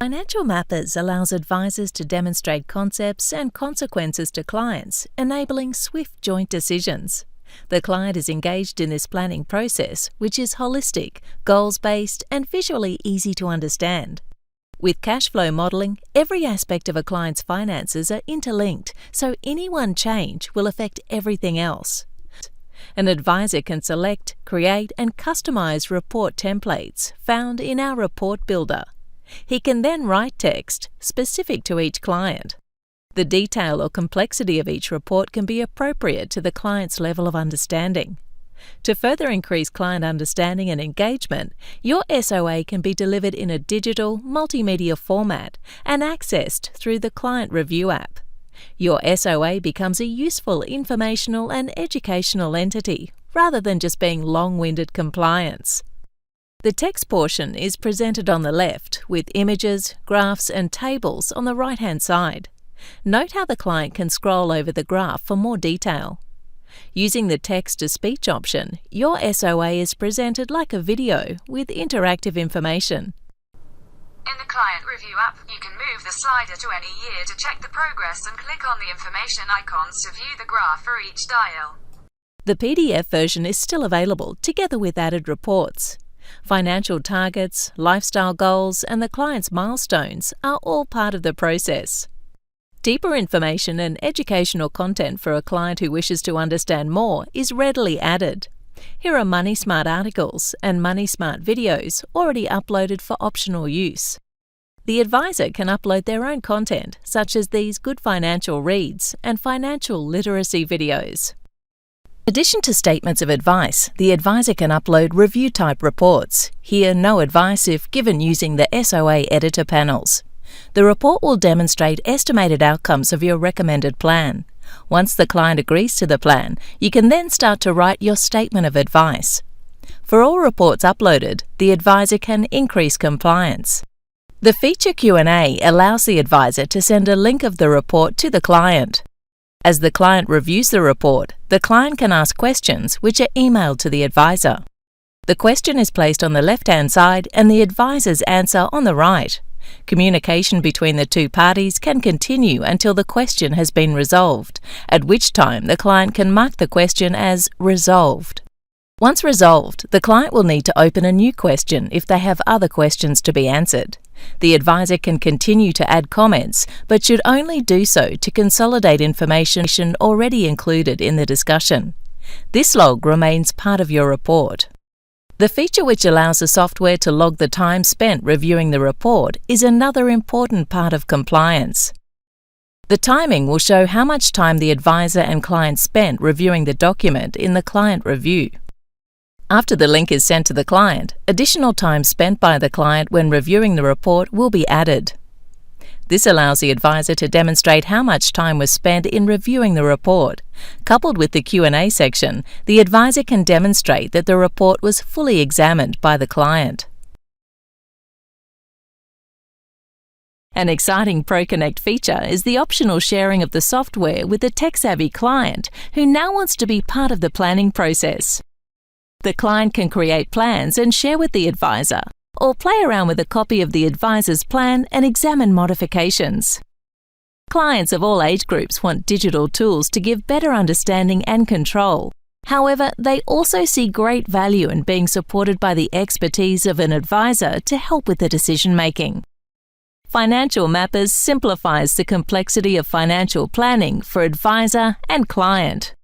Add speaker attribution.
Speaker 1: Financial Mappers allows advisors to demonstrate concepts and consequences to clients, enabling swift joint decisions. The client is engaged in this planning process, which is holistic, goals-based, and visually easy to understand. With cash flow modelling, every aspect of a client's finances are interlinked, so any one change will affect everything else. An advisor can select, create, and customize report templates found in our Report Builder. He can then write text specific to each client. The detail or complexity of each report can be appropriate to the client's level of understanding. To further increase client understanding and engagement, your SOA can be delivered in a digital, multimedia format and accessed through the Client Review app. Your SOA becomes a useful informational and educational entity, rather than just being long-winded compliance. The text portion is presented on the left, with images, graphs and tables on the right-hand side. Note how the client can scroll over the graph for more detail. Using the text-to-speech option, your SOA is presented like a video with interactive information.
Speaker 2: In the Client Review app, you can move the slider to any year to check the progress and click on the information icons to view the graph for each dial.
Speaker 1: The PDF version is still available, together with added reports. Financial targets, lifestyle goals, and the client's milestones are all part of the process. Deeper information and educational content for a client who wishes to understand more is readily added. Here are MoneySmart articles and MoneySmart videos already uploaded for optional use. The advisor can upload their own content, such as these good financial reads and financial literacy videos. In addition to statements of advice, the advisor can upload review-type reports. Here, no advice if given using the SOA editor panels. The report will demonstrate estimated outcomes of your recommended plan. Once the client agrees to the plan, you can then start to write your statement of advice. For all reports uploaded, the advisor can increase compliance. The feature Q&A allows the advisor to send a link of the report to the client. As the client reviews the report, the client can ask questions which are emailed to the advisor. The question is placed on the left-hand side and the advisor's answer on the right. Communication between the two parties can continue until the question has been resolved, at which time the client can mark the question as resolved. Once resolved, the client will need to open a new question if they have other questions to be answered. The advisor can continue to add comments, but should only do so to consolidate information already included in the discussion. This log remains part of your report. The feature which allows the software to log the time spent reviewing the report is another important part of compliance. The timing will show how much time the advisor and client spent reviewing the document in the client review. After the link is sent to the client, additional time spent by the client when reviewing the report will be added. This allows the advisor to demonstrate how much time was spent in reviewing the report. Coupled with the Q&A section, the advisor can demonstrate that the report was fully examined by the client. An exciting ProConnect feature is the optional sharing of the software with a tech-savvy client who now wants to be part of the planning process. The client can create plans and share with the advisor, or play around with a copy of the advisor's plan and examine modifications. Clients of all age groups want digital tools to give better understanding and control. However, they also see great value in being supported by the expertise of an advisor to help with the decision-making. Financial Mappers simplifies the complexity of financial planning for advisor and client.